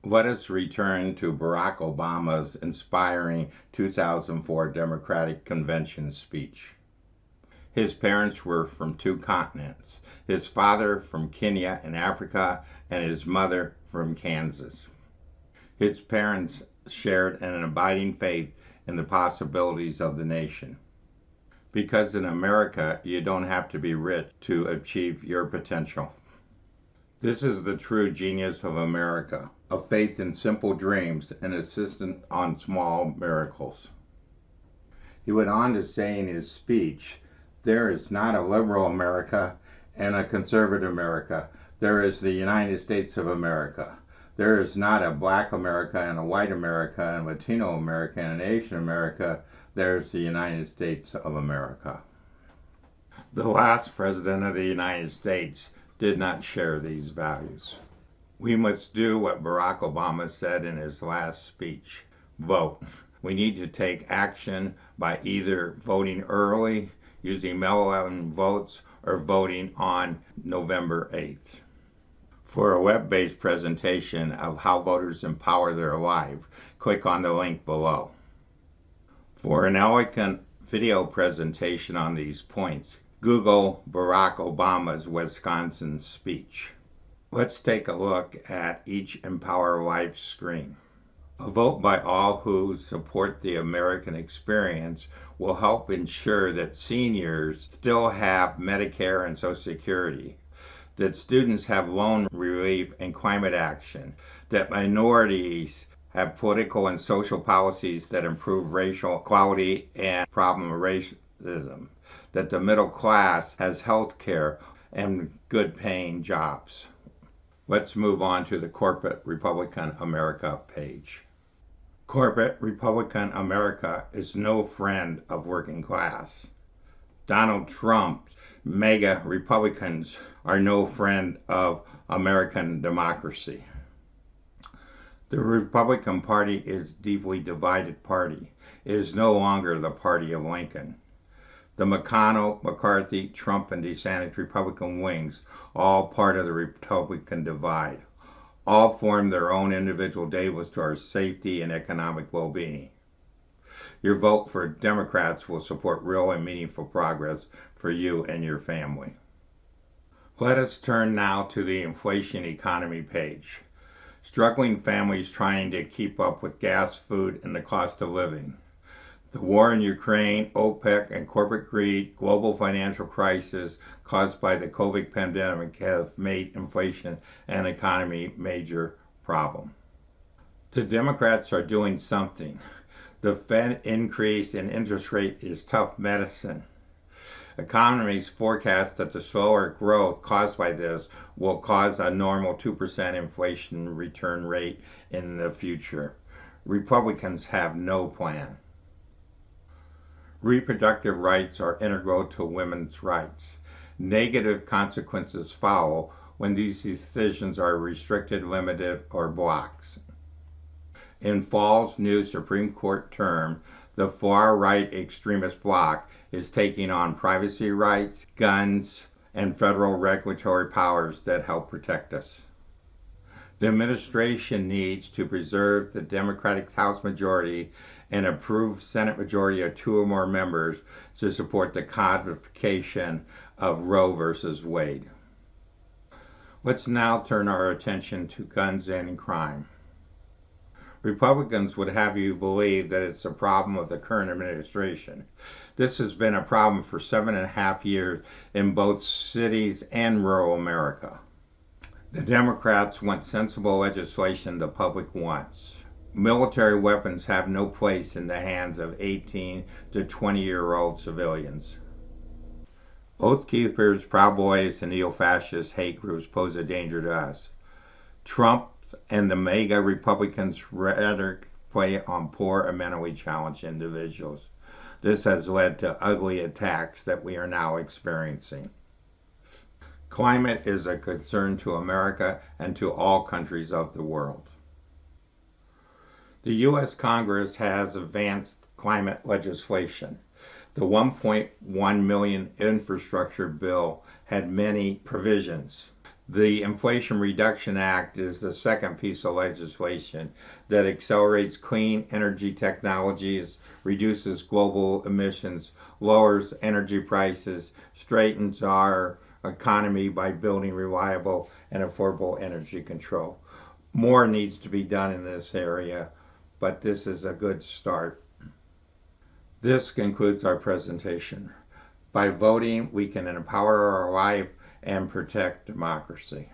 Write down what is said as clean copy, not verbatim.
Let us return to Barack Obama's inspiring 2004 Democratic Convention speech. His parents were from two continents, his father from Kenya in Africa and his mother from Kansas. His parents shared an abiding faith in the possibilities of the nation. Because in America, you don't have to be rich to achieve your potential. This is the true genius of America, a faith in simple dreams and insistence on small miracles. He went on to say in his speech, there is not a liberal America and a conservative America. There is the United States of America. There is not a black America and a white America and Latino America and an Asian America. There's the United States of America. The last president of the United States did not share these values. We must do what Barack Obama said in his last speech. Vote. We need to take action by either voting early, using mail-in votes, or voting on November 8th. For a web-based presentation of how voters empower their life, click on the link below. For an elegant video presentation on these points, Google Barack Obama's Wisconsin speech. Let's take a look at each Empower Life screen. A vote by all who support the American experience will help ensure that seniors still have Medicare and Social Security, that students have loan relief and climate action, that minorities have political and social policies that improve racial equality and problem of racism, that the middle class has health care and good paying jobs. Let's move on to the Corporate Republican America page. Corporate Republican America is no friend of working class. Donald Trump's MAGA Republicans are no friend of American democracy. The Republican Party is a deeply divided party. It is no longer the party of Lincoln. The McConnell, McCarthy, Trump, and DeSantis Republican wings, all part of the Republican divide, all form their own individual devils to our safety and economic well-being. Your vote for Democrats will support real and meaningful progress for you and your family. Let us turn now to the inflation economy page. Struggling families trying to keep up with gas, food, and the cost of living. The war in Ukraine, OPEC, and corporate greed, global financial crisis caused by the COVID pandemic have made inflation and economy a major problem. The Democrats are doing something. The Fed increase in interest rate is tough medicine. Economists forecast that the slower growth caused by this will cause a normal 2% inflation return rate in the future. Republicans have no plan. Reproductive rights are integral to women's rights. Negative consequences follow when these decisions are restricted, limited, or blocked. In fall's new Supreme Court term, the far-right extremist bloc is taking on privacy rights, guns, and federal regulatory powers that help protect us. The administration needs to preserve the Democratic House majority and approve Senate majority of 2 or more members to support the codification of Roe versus Wade. Let's now turn our attention to guns and crime. Republicans would have you believe that it's a problem of the current administration. This has been a problem for 7.5 years in both cities and rural America. The Democrats want sensible legislation the public wants. Military weapons have no place in the hands of 18 to 20-year-old civilians. Oath Keepers, Proud Boys, and neo-fascist hate groups pose a danger to us. Trump and the MAGA Republicans' rhetoric play on poor and mentally challenged individuals. This has led to ugly attacks that we are now experiencing. Climate is a concern to America and to all countries of the world. The U.S. Congress has advanced climate legislation. The 1.1 million infrastructure bill had many provisions. The Inflation Reduction Act is the second piece of legislation that accelerates clean energy technologies, reduces global emissions, lowers energy prices, straightens our economy by building reliable and affordable energy control. More needs to be done in this area, but this is a good start. This concludes our presentation. By voting, we can empower our life and protect democracy.